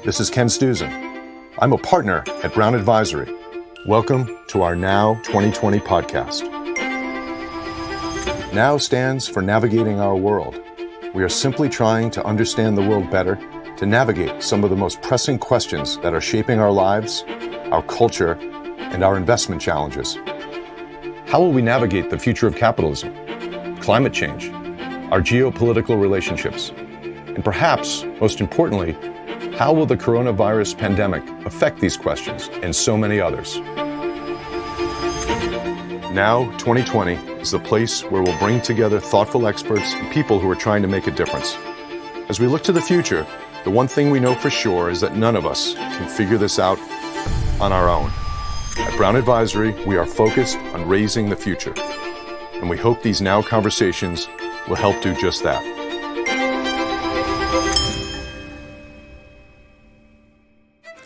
This is Ken Stuzen. I'm a partner at Brown Advisory. Welcome to our Now 2020 podcast. Now stands for navigating our world. We are simply trying to understand the world better, to navigate some of the most pressing questions that are shaping our lives, our culture, and our investment challenges. How will we navigate the future of capitalism, climate change, our geopolitical relationships, and perhaps, most importantly, how will the coronavirus pandemic affect these questions and so many others? Now 2020 is the place where we'll bring together thoughtful experts and people who are trying to make a difference. As we look to the future, the one thing we know for sure is that none of us can figure this out on our own. At Brown Advisory, we are focused on raising the future, and we hope these Now conversations will help do just that.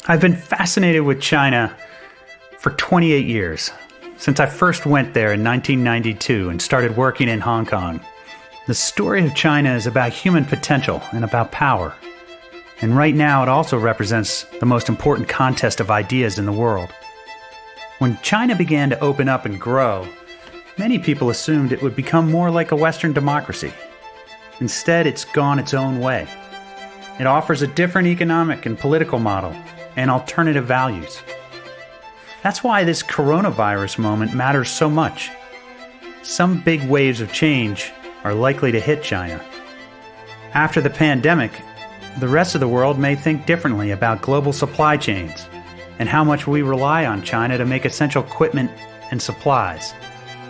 I've been fascinated with China for 28 years, since I first went there in 1992 and started working in Hong Kong. The story of China is about human potential and about power. And right now it also represents the most important contest of ideas in the world. When China began to open up and grow, many people assumed it would become more like a Western democracy. Instead, it's gone its own way. It offers a different economic and political model and alternative values. That's why this coronavirus moment matters so much. Some big waves of change are likely to hit China. After the pandemic, the rest of the world may think differently about global supply chains and how much we rely on China to make essential equipment and supplies.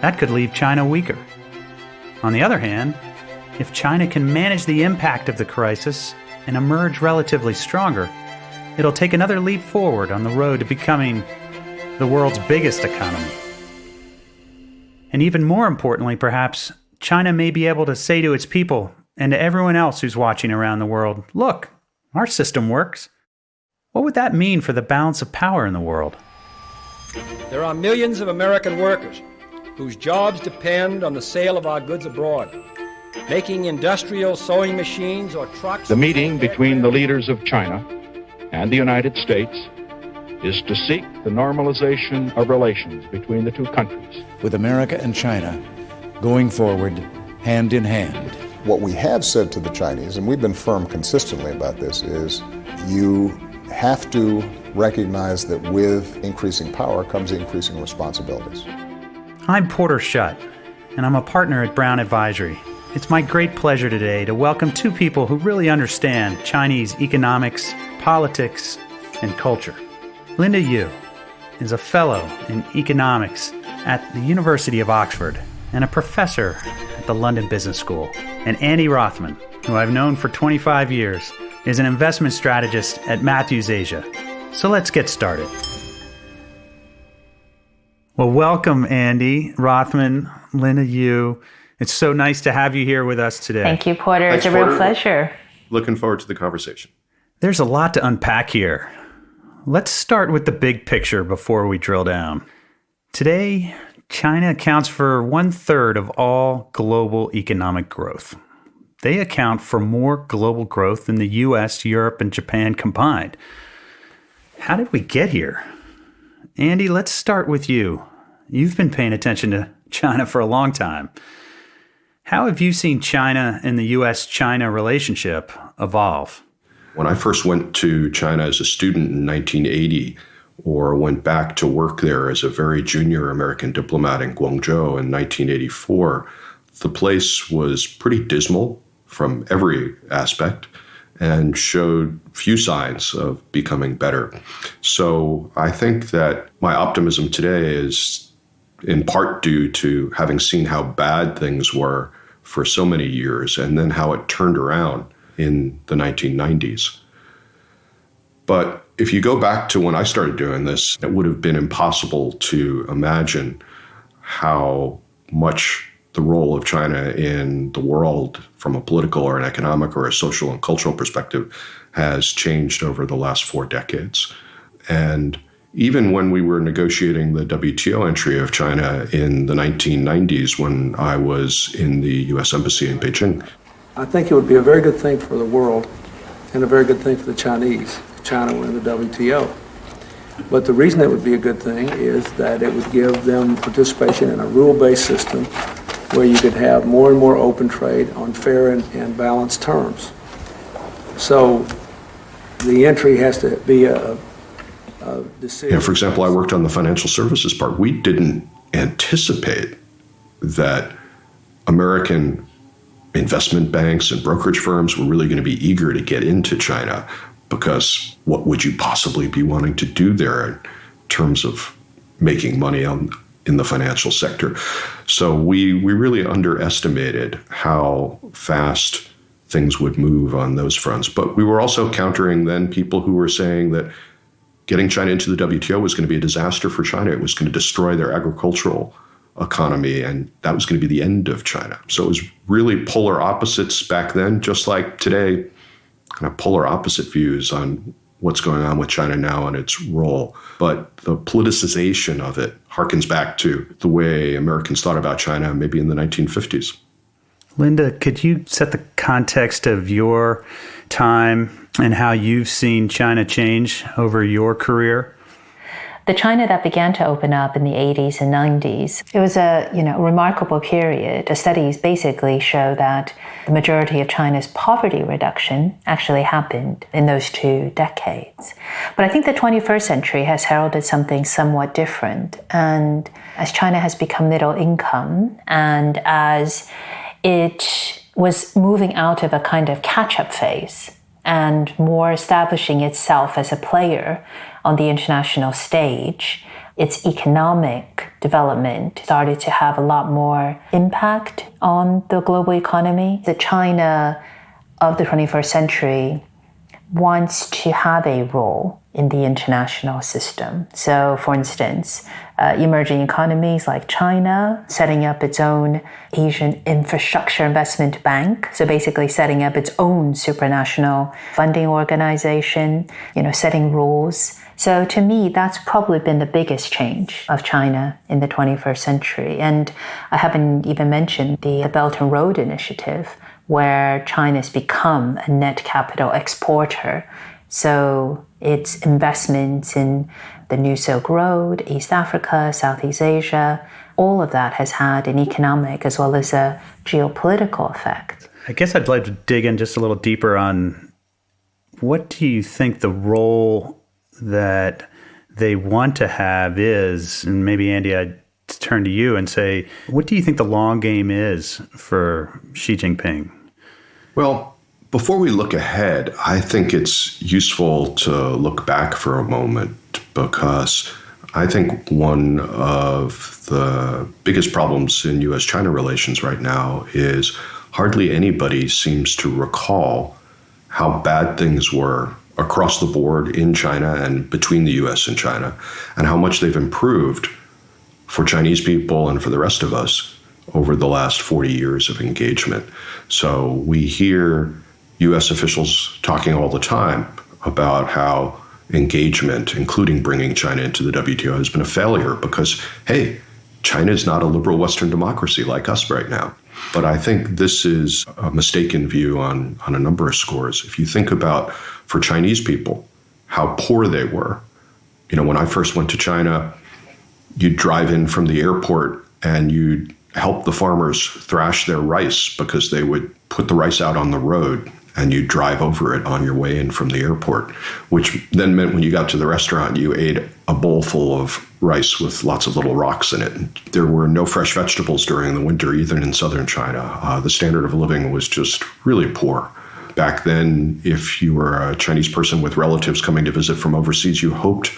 That could leave China weaker. On the other hand, if China can manage the impact of the crisis and emerge relatively stronger, it'll take another leap forward on the road to becoming the world's biggest economy. And even more importantly, perhaps, China may be able to say to its people and to everyone else who's watching around the world, look, our system works. What would that mean for the balance of power in the world? There are millions of American workers whose jobs depend on the sale of our goods abroad, making industrial sewing machines or trucks. The meeting between the leaders of China and the United States is to seek the normalization of relations between the two countries, with America and China going forward hand in hand. What we have said to the Chinese, and we've been firm consistently about this, is you have to recognize that with increasing power comes increasing responsibilities. I'm Porter Schutt, and I'm a partner at Brown Advisory. It's my great pleasure today to welcome two people who really understand Chinese economics, politics, and culture. Linda Yueh is a fellow in economics at the University of Oxford and a professor at the London Business School. And Andy Rothman, who I've known for 25 years, is an investment strategist at Matthews Asia. So let's get started. Well, welcome, Andy Rothman, Linda Yueh. It's so nice to have you here with us today. Thank you, Porter. Thanks, it's a real Porter. pleasure. Looking forward to the conversation. There's a lot to unpack here. Let's start with the big picture before we drill down. Today, China accounts for 1/3 of all global economic growth. They account for more global growth than the U.S., Europe, and Japan combined. How did we get here? Andy, let's start with you. You've been paying attention to China for a long time. How have you seen China and the U.S. China relationship evolve? When I first went to China as a student in 1980, or went back to work there as a very junior American diplomat in Guangzhou in 1984, the place was pretty dismal from every aspect and showed few signs of becoming better. So I think that my optimism today is in part due to having seen how bad things were for so many years and then how it turned around in the 1990s. But if you go back to when I started doing this, it would have been impossible to imagine how much the role of China in the world from a political or an economic or a social and cultural perspective has changed over the last 4 decades. And even when we were negotiating the WTO entry of China in the 1990s, when I was in the U.S. Embassy in Beijing, I think it would be a very good thing for the world and a very good thing for the Chinese. China were in the WTO. But the reason it would be a good thing is that it would give them participation in a rule-based system where you could have more and more open trade on fair and balanced terms. So the entry has to be a decision. Yeah, for example, I worked on the financial services part. We didn't anticipate that American investment banks and brokerage firms were really going to be eager to get into China, because what would you possibly be wanting to do there in terms of making money in the financial sector? So we really underestimated how fast things would move on those fronts. But we were also countering then people who were saying that getting China into the WTO was going to be a disaster for China. It was going to destroy their agricultural economy, and that was going to be the end of China. So it was really polar opposites back then, just like today, kind of polar opposite views on what's going on with China now and its role. But the politicization of it harkens back to the way Americans thought about China maybe in the 1950s. Linda, could you set the context of your time and how you've seen China change over your career? The China that began to open up in the 80s and 90s, it was a remarkable period. The studies basically show that the majority of China's poverty reduction actually happened in those 2 decades. But I think the 21st century has heralded something somewhat different. And as China has become middle income, and as it was moving out of a kind of catch-up phase and more establishing itself as a player on the international stage, its economic development started to have a lot more impact on the global economy. The China of the 21st century wants to have a role in the international system. So, for instance, emerging economies like China setting up its own Asian Infrastructure Investment Bank, so basically setting up its own supranational funding organization, setting rules. So to me, that's probably been the biggest change of China in the 21st century. And I haven't even mentioned the Belt and Road Initiative, where China's become a net capital exporter. So its investments in the New Silk Road, East Africa, Southeast Asia, all of that has had an economic as well as a geopolitical effect. I guess I'd like to dig in just a little deeper on what do you think the role that they want to have is, and maybe Andy, I'd turn to you and say, what do you think the long game is for Xi Jinping? Well, before we look ahead, I think it's useful to look back for a moment, because I think one of the biggest problems in U.S. China relations right now is hardly anybody seems to recall how bad things were across the board in China and between the U.S. and China, and how much they've improved for Chinese people and for the rest of us over the last 40 years of engagement. So we hear U.S. officials talking all the time about how engagement, including bringing China into the WTO, has been a failure because, hey, China is not a liberal Western democracy like us right now. But I think this is a mistaken view on a number of scores. If you think about, for Chinese people, how poor they were. When I first went to China, you'd drive in from the airport and you'd help the farmers thrash their rice because they would put the rice out on the road and you'd drive over it on your way in from the airport, which then meant when you got to the restaurant, you ate a bowl full of rice with lots of little rocks in it. There were no fresh vegetables during the winter, even in southern China. The standard of living was just really poor. Back then, if you were a Chinese person with relatives coming to visit from overseas, you hoped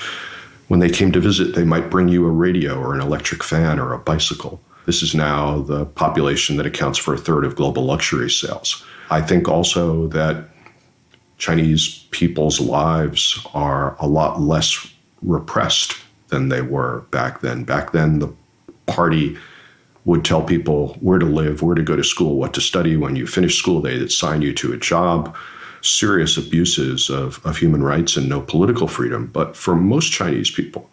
when they came to visit, they might bring you a radio or an electric fan or a bicycle. This is now the population that accounts for a third of global luxury sales. I think also that Chinese people's lives are a lot less repressed than they were back then. Back then, the party would tell people where to live, where to go to school, what to study. When you finish school, they'd assign you to a job. Serious abuses of human rights and no political freedom. But for most Chinese people,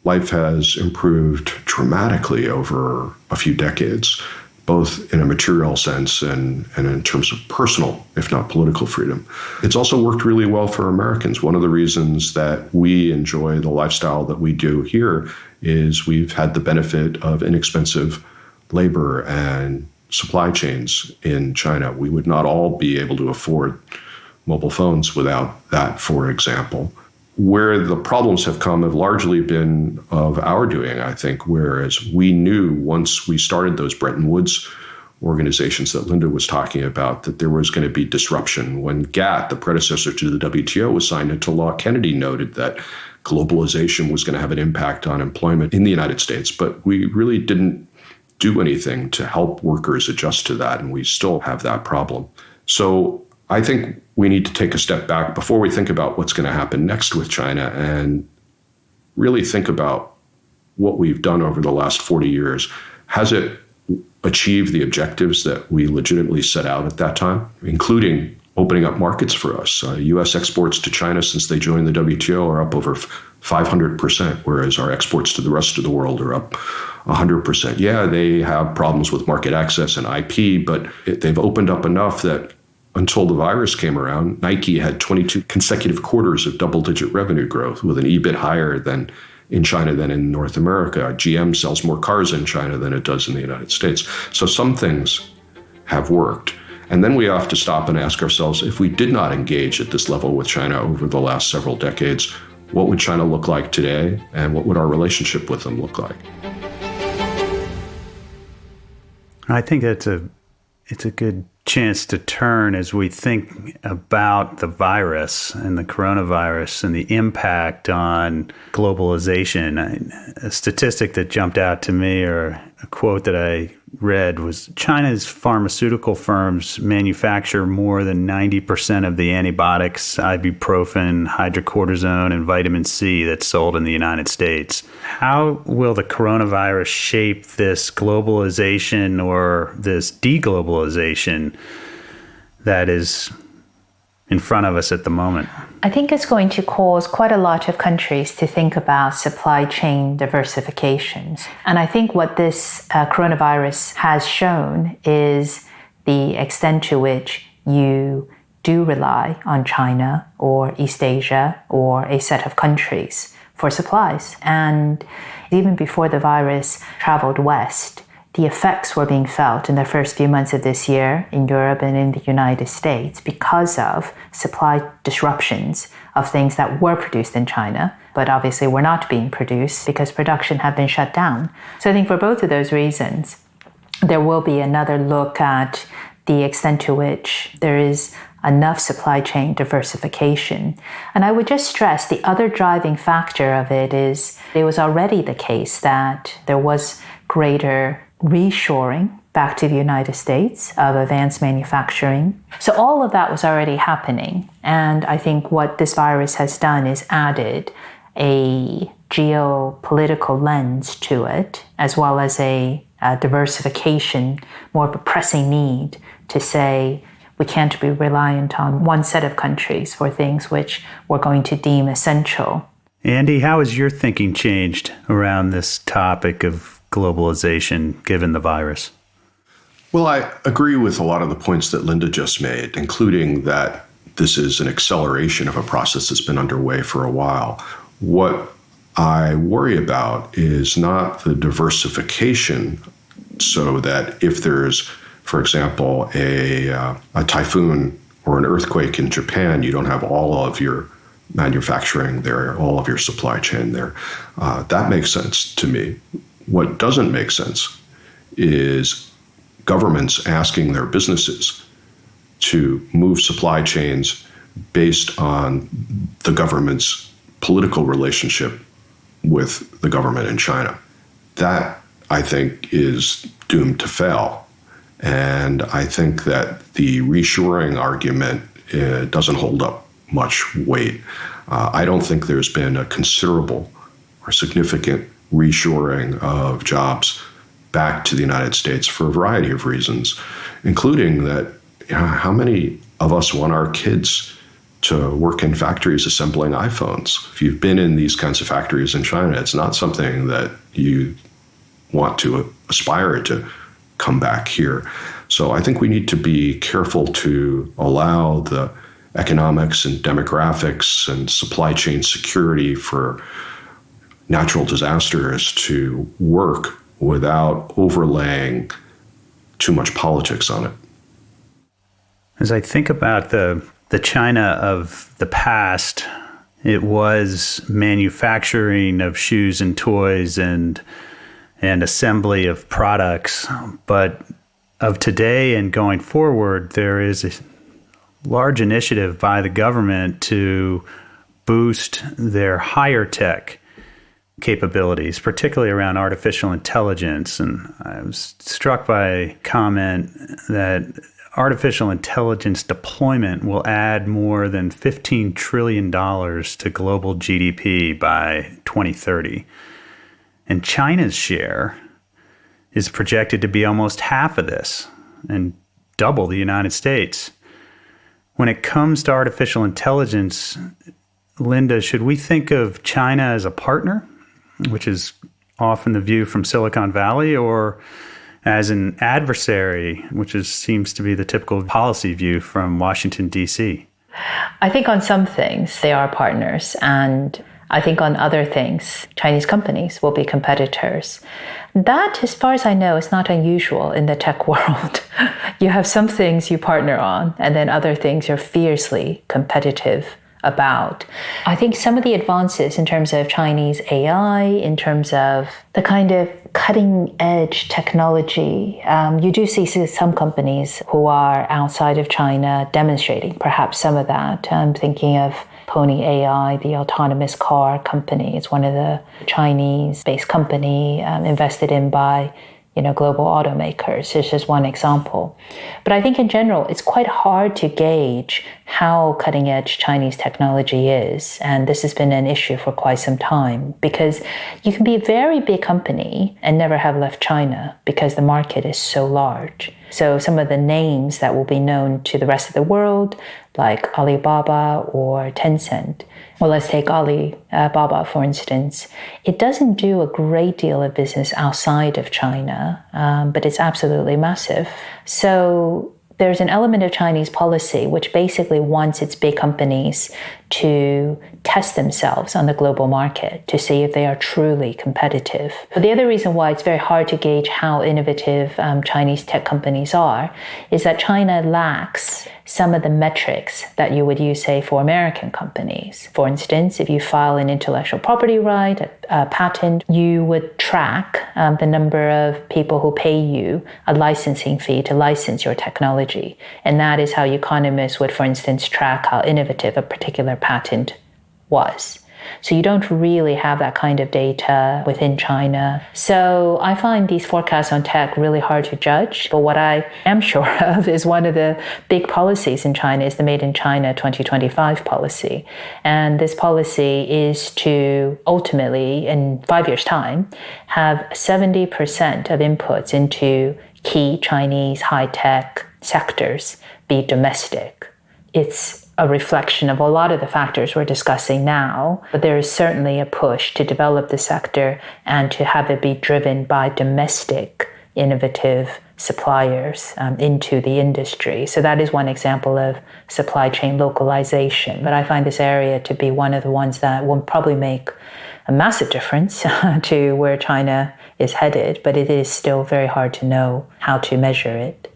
life has improved dramatically over a few decades. both in a material sense and in terms of personal, if not political freedom. It's also worked really well for Americans. One of the reasons that we enjoy the lifestyle that we do here is we've had the benefit of inexpensive labor and supply chains in China. We would not all be able to afford mobile phones without that, for example. Where the problems have come have largely been of our doing, I think, whereas we knew once we started those Bretton Woods organizations that Linda was talking about, that there was going to be disruption. When GATT, the predecessor to the WTO, was signed into law, Kennedy noted that globalization was going to have an impact on employment in the United States, but we really didn't do anything to help workers adjust to that, and we still have that problem. So I think we need to take a step back before we think about what's going to happen next with China and really think about what we've done over the last 40 years. Has it achieved the objectives that we legitimately set out at that time, including opening up markets for us? U.S. exports to China since they joined the WTO are up over 500%, whereas our exports to the rest of the world are up 100%. Yeah, they have problems with market access and IP, but they've opened up enough that until the virus came around, Nike had 22 consecutive quarters of double-digit revenue growth with an EBIT higher than in China than in North America. GM sells more cars in China than it does in the United States. So some things have worked. And then we have to stop and ask ourselves, if we did not engage at this level with China over the last several decades, what would China look like today, and what would our relationship with them look like? I think it's a good chance to turn as we think about the virus and the coronavirus and the impact on globalization. A statistic that jumped out to me, or a quote that I read, was China's pharmaceutical firms manufacture more than 90% of the antibiotics, ibuprofen, hydrocortisone, and vitamin C that's sold in the United States. How will the coronavirus shape this globalization or this deglobalization that is in front of us at the moment? I think it's going to cause quite a lot of countries to think about supply chain diversifications. And I think what this coronavirus has shown is the extent to which you do rely on China or East Asia or a set of countries for supplies. And even before the virus traveled west, the effects were being felt in the first few months of this year in Europe and in the United States because of supply disruptions of things that were produced in China, but obviously were not being produced because production had been shut down. So I think for both of those reasons, there will be another look at the extent to which there is enough supply chain diversification. And I would just stress the other driving factor of it is it was already the case that there was greater reshoring back to the United States of advanced manufacturing. So all of that was already happening. And I think what this virus has done is added a geopolitical lens to it, as well as a diversification, more of a pressing need to say we can't be reliant on one set of countries for things which we're going to deem essential. Andy, how has your thinking changed around this topic of globalization given the virus? Well, I agree with a lot of the points that Linda just made, including that this is an acceleration of a process that's been underway for a while. What I worry about is not the diversification, so that if there's, for example, a typhoon or an earthquake in Japan, you don't have all of your manufacturing there, all of your supply chain there. That makes sense to me. What doesn't make sense is governments asking their businesses to move supply chains based on the government's political relationship with the government in China. That, I think, is doomed to fail. And I think that the reshoring argument doesn't hold up much weight. I don't think there's been a considerable or significant reshoring of jobs back to the United States for a variety of reasons, including that how many of us want our kids to work in factories assembling iPhones? If you've been in these kinds of factories in China, it's not something that you want to aspire to come back here. So I think we need to be careful to allow the economics and demographics and supply chain security for natural disasters to work without overlaying too much politics on it. As I think about the China of the past, it was manufacturing of shoes and toys and assembly of products. But of today and going forward, there is a large initiative by the government to boost their higher tech capabilities, particularly around artificial intelligence. And I was struck by a comment that artificial intelligence deployment will add more than $15 trillion to global GDP by 2030. And China's share is projected to be almost half of this and double the United States. When it comes to artificial intelligence, Linda, should we think of China as a partner, which is often the view from Silicon Valley, or as an adversary, which seems to be the typical policy view from Washington, D.C.? I think on some things they are partners, and I think on other things, Chinese companies will be competitors. That, as far as I know, is not unusual in the tech world. You have some things you partner on, and then other things you're fiercely competitive about. I think some of the advances in terms of Chinese AI, in terms of the kind of cutting edge technology, you do see some companies who are outside of China demonstrating perhaps some of that. I'm thinking of Pony AI, the autonomous car company. It's one of the Chinese-based company invested in by global automakers. It's just one example. But I think in general, it's quite hard to gauge how cutting edge Chinese technology is. And this has been an issue for quite some time, because you can be a very big company and never have left China because the market is so large. So some of the names that will be known to the rest of the world, like Alibaba or Tencent. Well, let's take Alibaba, for instance. It doesn't do a great deal of business outside of China, but it's absolutely massive. So there's an element of Chinese policy which basically wants its big companies to test themselves on the global market to see if they are truly competitive. But the other reason why it's very hard to gauge how innovative Chinese tech companies are is that China lacks some of the metrics that you would use, say, for American companies. For instance, if you file an intellectual property right, a patent, you would track the number of people who pay you a licensing fee to license your technology. And that is how economists would, for instance, track how innovative a particular patent was. So you don't really have that kind of data within China. So I find these forecasts on tech really hard to judge. But what I am sure of is one of the big policies in China is the Made in China 2025 policy. And this policy is to ultimately, in 5 years' time, have 70% of inputs into key Chinese high-tech sectors be domestic. It's a reflection of a lot of the factors we're discussing now, but there is certainly a push to develop the sector and to have it be driven by domestic, innovative suppliers into the industry. So that is one example of supply chain localization. But I find this area to be one of the ones that will probably make a massive difference to where China is headed, but it is still very hard to know how to measure it.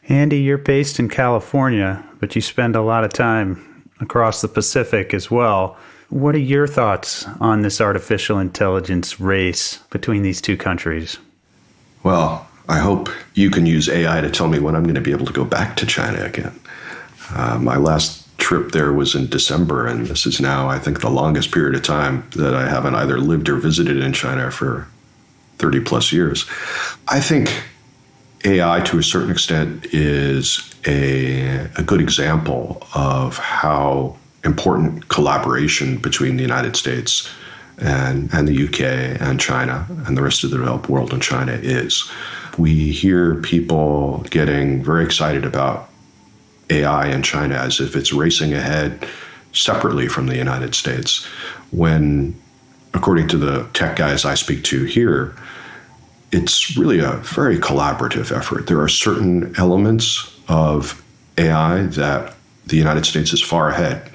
Andy, you're based in California, but you spend a lot of time across the Pacific as well. What are your thoughts on this artificial intelligence race between these two countries? Well, I hope you can use AI to tell me when I'm going to be able to go back to China again. My last trip there was in December, and this is now, I think, the longest period of time that I haven't either lived or visited in China for 30 plus years. I think AI, to a certain extent, is a good example of how important collaboration between the United States and the UK and China and the rest of the developed world and China is. We hear people getting very excited about AI in China as if it's racing ahead separately from the United States, when, according to the tech guys I speak to here, it's really a very collaborative effort. There are certain elements of AI that the United States is far ahead.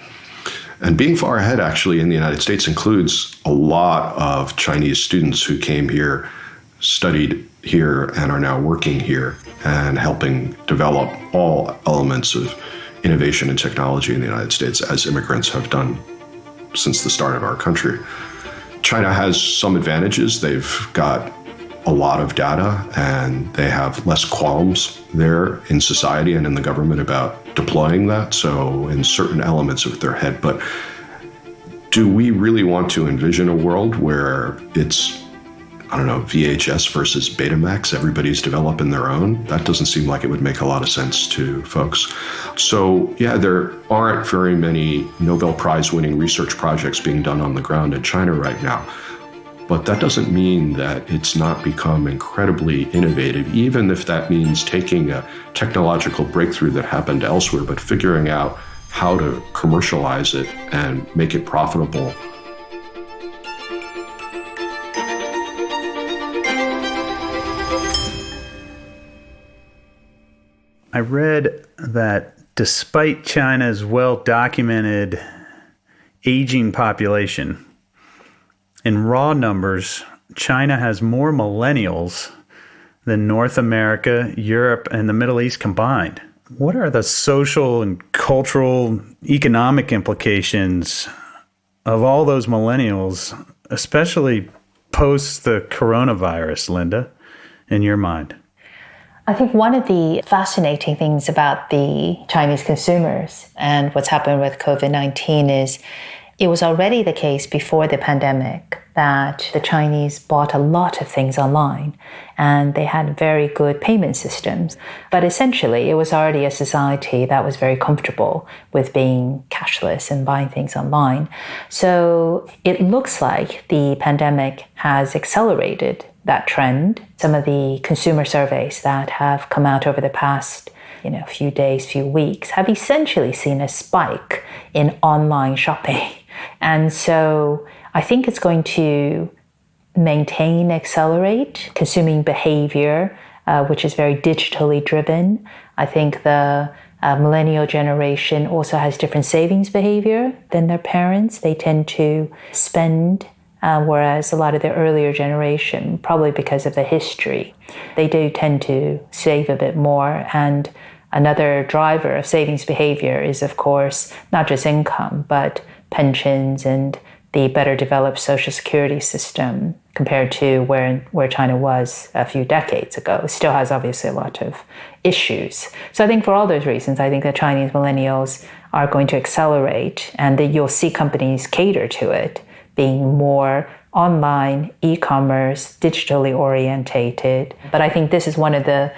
And being far ahead actually in the United States includes a lot of Chinese students who came here, studied here, and are now working here and helping develop all elements of innovation and technology in the United States, as immigrants have done since the start of our country. China has some advantages. They've got a lot of data, and they have less qualms there in society and in the government about deploying that. So in certain elements of their head. But do we really want to envision a world where it's, I don't know, VHS versus Betamax, everybody's developing their own? That doesn't seem like it would make a lot of sense to folks. So yeah, there aren't very many Nobel Prize winning research projects being done on the ground in China right now. But that doesn't mean that it's not become incredibly innovative, even if that means taking a technological breakthrough that happened elsewhere, but figuring out how to commercialize it and make it profitable. I read that despite China's well-documented aging population, in raw numbers, China has more millennials than North America, Europe, and the Middle East combined. What are the social and cultural, economic implications of all those millennials, especially post the coronavirus, Linda, in your mind? I think one of the fascinating things about the Chinese consumers and what's happened with COVID-19 is it was already the case before the pandemic that the Chinese bought a lot of things online and they had very good payment systems. But essentially, it was already a society that was very comfortable with being cashless and buying things online. So it looks like the pandemic has accelerated that trend. Some of the consumer surveys that have come out over the past few days, few weeks have essentially seen a spike in online shopping. And so I think it's going to maintain, accelerate consuming behavior, which is very digitally driven. I think the millennial generation also has different savings behavior than their parents. They tend to spend, whereas a lot of the earlier generation, probably because of the history, they do tend to save a bit more. And another driver of savings behavior is, of course, not just income, but pensions and the better developed social security system compared to where China was a few decades ago. It still has obviously a lot of issues. So I think for all those reasons, I think the Chinese millennials are going to accelerate and that you'll see companies cater to it, being more online, e-commerce, digitally orientated. But I think this is one of the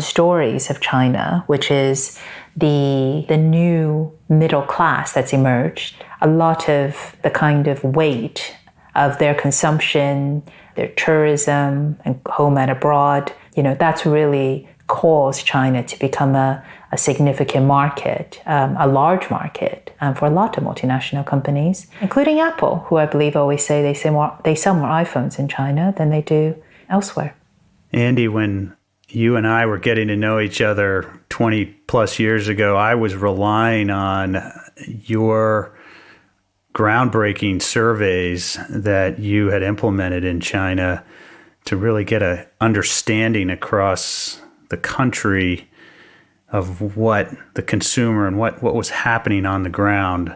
stories of China, which is the new middle class that's emerged. A lot of the kind of weight of their consumption, their tourism, and home and abroad, that's really caused China to become a significant market, a large market for a lot of multinational companies, including Apple, who I believe always say they sell more iPhones in China than they do elsewhere. Andy, when you and I were getting to know each other 20 plus years ago, I was relying on your groundbreaking surveys that you had implemented in China to really get an understanding across the country of what the consumer and what was happening on the ground.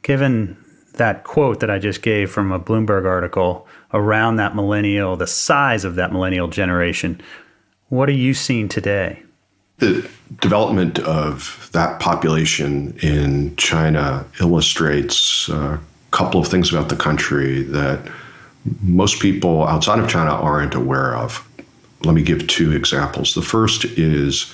Given that quote that I just gave from a Bloomberg article around that millennial, the size of that millennial generation, what are you seeing today? The development of that population in China illustrates a couple of things about the country that most people outside of China aren't aware of. Let me give two examples. The first is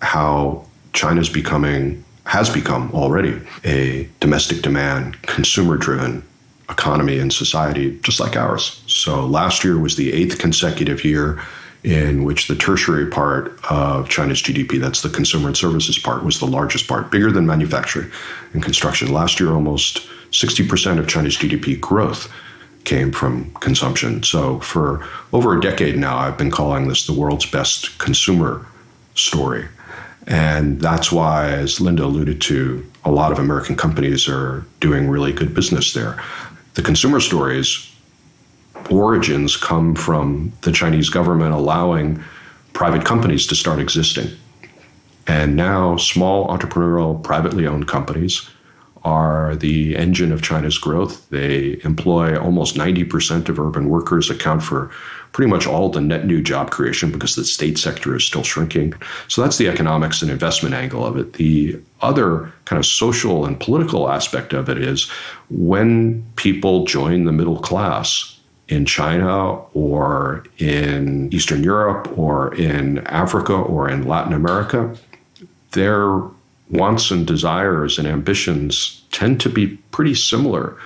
how China has become already a domestic demand, consumer-driven economy and society, just like ours. So last year was the 8th consecutive year in which the tertiary part of China's GDP, that's the consumer and services part, was the largest part, bigger than manufacturing and construction. Last year, almost 60% of China's GDP growth came from consumption. So for over a decade now, I've been calling this the world's best consumer story. And that's why, as Linda alluded to, a lot of American companies are doing really good business there. The consumer story's origins come from the Chinese government allowing private companies to start existing. And now small entrepreneurial, privately owned companies are the engine of China's growth. They employ almost 90% of urban workers, account for pretty much all the net new job creation because the state sector is still shrinking. So that's the economics and investment angle of it. The other kind of social and political aspect of it is when people join the middle class in China or in Eastern Europe or in Africa or in Latin America, their wants and desires and ambitions tend to be pretty similar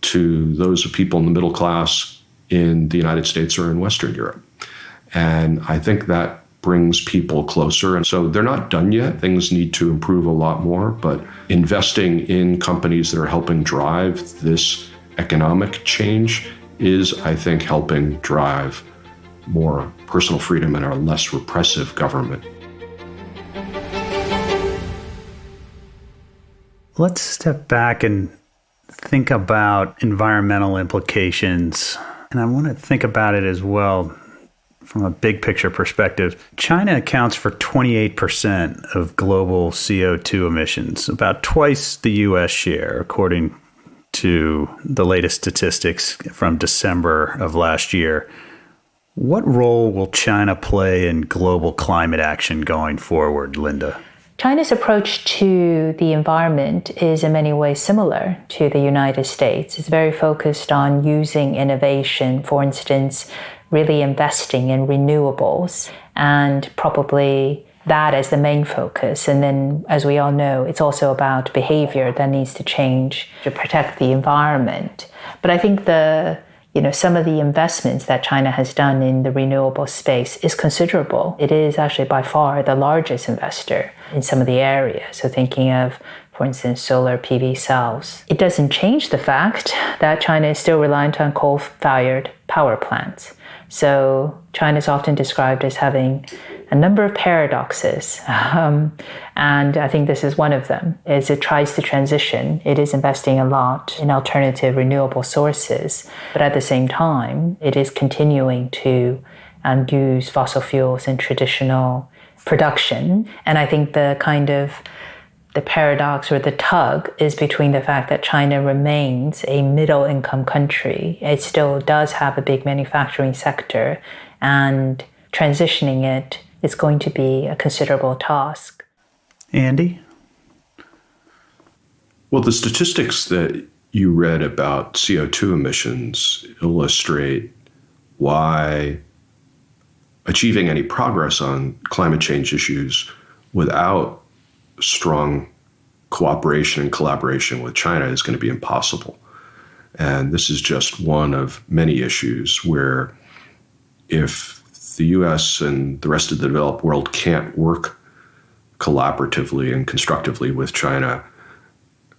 to those of people in the middle class in the United States or in Western Europe. And I think that brings people closer. And so they're not done yet. Things need to improve a lot more, but investing in companies that are helping drive this economic change is, I think, helping drive more personal freedom and a less repressive government. Let's step back and think about environmental implications. And I want to think about it as well from a big picture perspective. China accounts for 28% of global CO2 emissions, about twice the U.S. share, according to the latest statistics from December of last year. What role will China play in global climate action going forward, Linda? China's approach to the environment is in many ways similar to the United States. It's very focused on using innovation, for instance, really investing in renewables, and probably that as the main focus. And then, as we all know, it's also about behavior that needs to change to protect the environment. But I think some of the investments that China has done in the renewable space is considerable. It is actually by far the largest investor in some of the areas. So thinking of, for instance, solar PV cells. It doesn't change the fact that China is still reliant on coal-fired power plants. So China is often described as having a number of paradoxes. And I think this is one of them. As it tries to transition, it is investing a lot in alternative renewable sources. But at the same time, it is continuing to use fossil fuels in traditional production. And I think the paradox or the tug is between the fact that China remains a middle-income country. It still does have a big manufacturing sector, and transitioning it is going to be a considerable task. Andy? Well, the statistics that you read about CO2 emissions illustrate why achieving any progress on climate change issues without strong cooperation and collaboration with China is going to be impossible. And this is just one of many issues where if the U.S. and the rest of the developed world can't work collaboratively and constructively with China,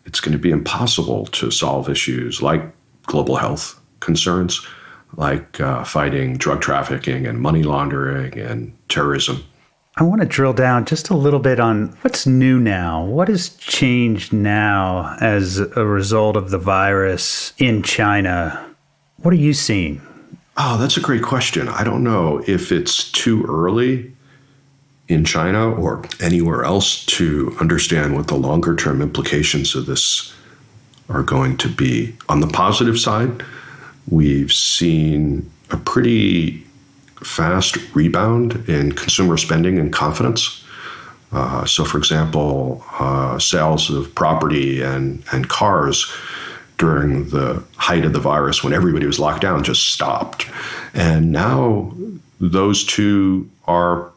it's going to be impossible to solve issues like global health concerns, like fighting drug trafficking and money laundering and terrorism. I want to drill down just a little bit on what's new now. What has changed now as a result of the virus in China? What are you seeing? Oh, that's a great question. I don't know if it's too early in China or anywhere else to understand what the longer term implications of this are going to be. On the positive side, we've seen a pretty fast rebound in consumer spending and confidence. So, for example, sales of property and cars during the height of the virus when everybody was locked down just stopped. And now those two are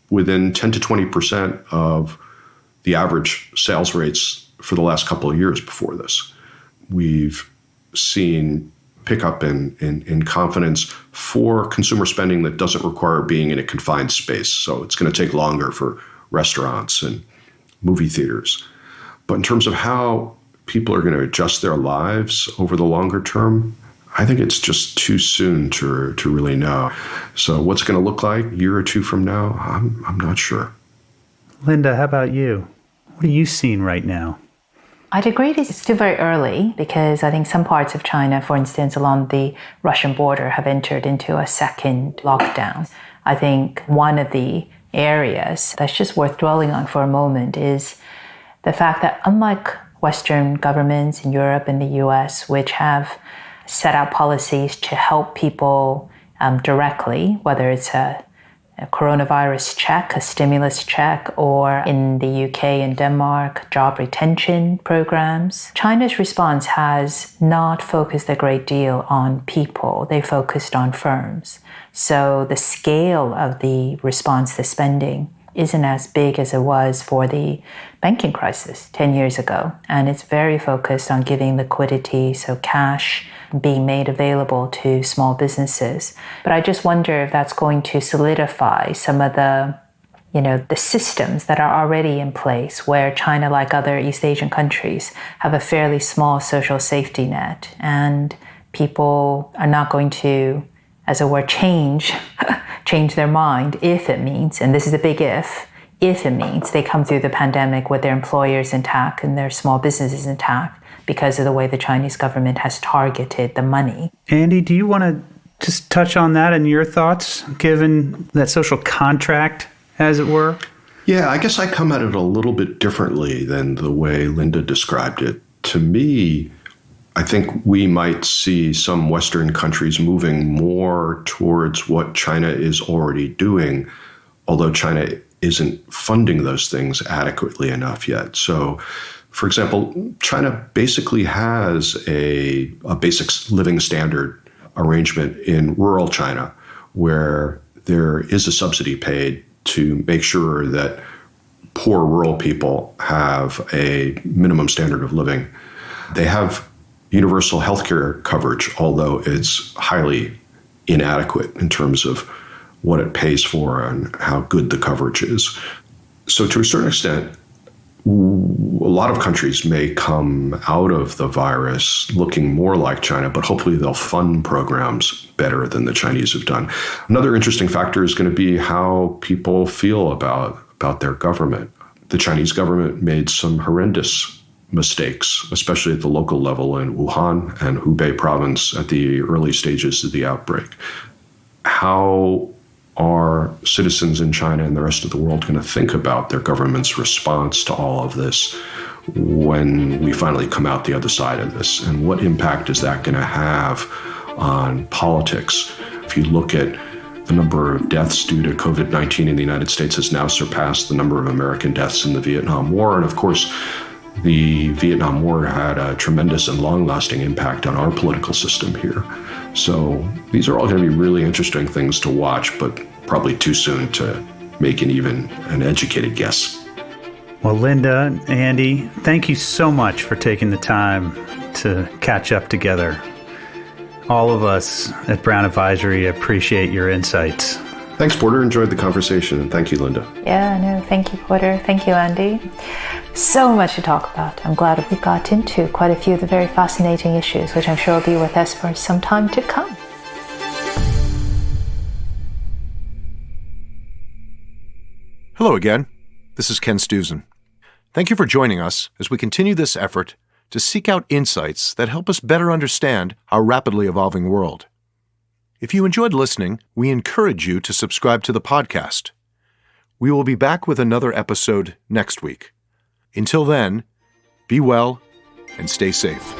within 10 to 20% of the average sales rates for the last couple of years before this. We've seen pickup in confidence for consumer spending that doesn't require being in a confined space. So it's going to take longer for restaurants and movie theaters. But in terms of how people are going to adjust their lives over the longer term, I think it's just too soon to really know. So what's it going to look like a year or two from now? I'm not sure. Linda, how about you? What are you seeing right now? I'd agree it's still very early because I think some parts of China, for instance, along the Russian border, have entered into a second lockdown. I think one of the areas that's just worth dwelling on for a moment is the fact that unlike Western governments in Europe and the U.S., which have set out policies to help people directly, whether it's a coronavirus check, a stimulus check, or in the UK and Denmark, job retention programs. China's response has not focused a great deal on people. They focused on firms. So the scale of the response to spending isn't as big as it was for the banking crisis 10 years ago. And it's very focused on giving liquidity, so cash being made available to small businesses. But I just wonder if that's going to solidify some of the systems that are already in place where China, like other East Asian countries, have a fairly small social safety net. And people are not going to, as it were, change their mind if it means, and this is a big if it means they come through the pandemic with their employers intact and their small businesses intact because of the way the Chinese government has targeted the money. Andy, do you want to just touch on that and your thoughts, given that social contract, as it were? Yeah, I guess I come at it a little bit differently than the way Linda described it. To me, I think we might see some Western countries moving more towards what China is already doing, although China isn't funding those things adequately enough yet. So, for example, China basically has a basic living standard arrangement in rural China where there is a subsidy paid to make sure that poor rural people have a minimum standard of living. They have universal healthcare coverage, although it's highly inadequate in terms of what it pays for and how good the coverage is. So to a certain extent, a lot of countries may come out of the virus looking more like China, but hopefully they'll fund programs better than the Chinese have done. Another interesting factor is going to be how people feel about their government. The Chinese government made some horrendous mistakes, especially at the local level in Wuhan and Hubei province at the early stages of the outbreak. How are citizens in China and the rest of the world going to think about their government's response to all of this when we finally come out the other side of this? And what impact is that going to have on politics? If you look at the number of deaths due to COVID-19 in the United States has now surpassed the number of American deaths in the Vietnam War. And of course, the Vietnam War had a tremendous and long-lasting impact on our political system here. So these are all going to be really interesting things to watch, but probably too soon to make an educated guess. Well, Linda, Andy, thank you so much for taking the time to catch up together. All of us at Brown Advisory appreciate your insights. Thanks, Porter. Enjoyed the conversation, and thank you, Linda. Yeah, no, thank you, Porter. Thank you, Andy. So much to talk about. I'm glad we got into quite a few of the very fascinating issues, which I'm sure will be with us for some time to come. Hello again. This is Ken Stuzen. Thank you for joining us as we continue this effort to seek out insights that help us better understand our rapidly evolving world. If you enjoyed listening, we encourage you to subscribe to the podcast. We will be back with another episode next week. Until then, be well and stay safe.